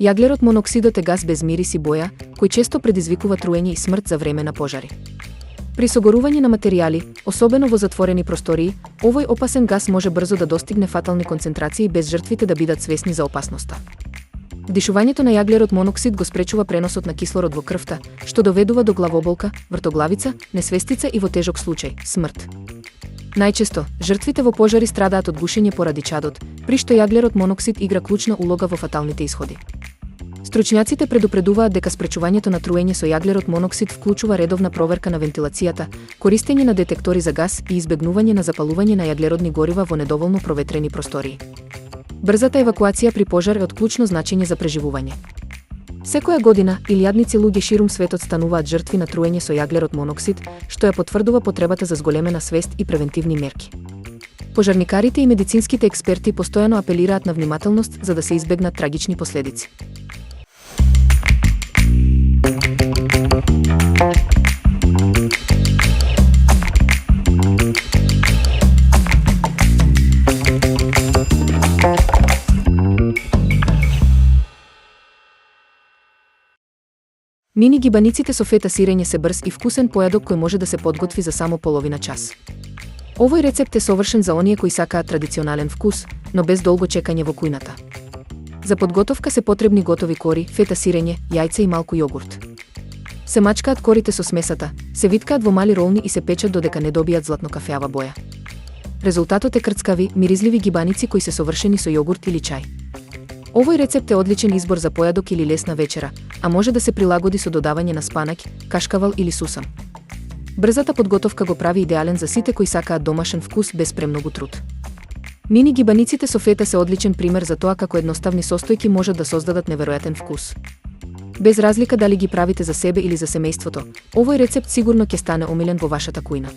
Јаглерод моноксидот е гас без мирис и боја, кој често предизвикува труење и смрт за време на пожари. При согорување на материјали, особено во затворени простории, овој опасен гас може брзо да достигне фатални концентрации без жртвите да бидат свесни за опасноста. Вдишувањето на јаглерод моноксид го спречува преносот на кислород во крвта, што доведува до главоболка, вртоглавица, несвестица и во тежок случај смрт. Најчесто, жртвите во пожари страдаат од гушење поради чадот, при што јаглерод моноксид игра клучна улога во фаталните исходи. Стручњаците предупредуваат дека спречувањето на труење со јаглерод моноксид вклучува редовна проверка на вентилацијата, користење на детектори за гас и избегнување на запалување на јаглеродни горива во недоволно проветрени простории. Брзата евакуација при пожар е од клучно значење за преживување. Секоја година, илјадници луѓе ширум светот стануваат жртви на труење со јаглерод моноксид, што ја потврдува потребата за зголемена свест и превентивни мерки. Пожарникарите и медицинските експерти постојано апелираат на внимателност за да се избегнат трагични последици. Мини гибаниците со фета сирење се брз и вкусен појадок кој може да се подготви за само половина час. Овој рецепт е совршен за оние кои сакаат традиционален вкус, но без долго чекање во кујната. За подготовка се потребни готови кори, фета сирење, јајца и малку јогурт. Се мачкаат корите со смесата, се виткаат во мали ролни и се печат додека не добијат златно-кафеава боја. Резултатот е крцкави, миризливи гибаници кои се совршени со јогурт или чај. Овој рецепт е одличен избор за појадок или лесна вечера, а може да се прилагоди со додавање на спанаќ, кашкавал или сусам. Брзата подготовка го прави идеален за сите кои сакаат домашен вкус без премногу труд. Мини гибаниците со фета се одличен пример за тоа како едноставни состојки можат да создадат неверојатен вкус. Без разлика дали ги правите за себе или за семејството, овој рецепт сигурно ќе стане омилен во вашата кујна.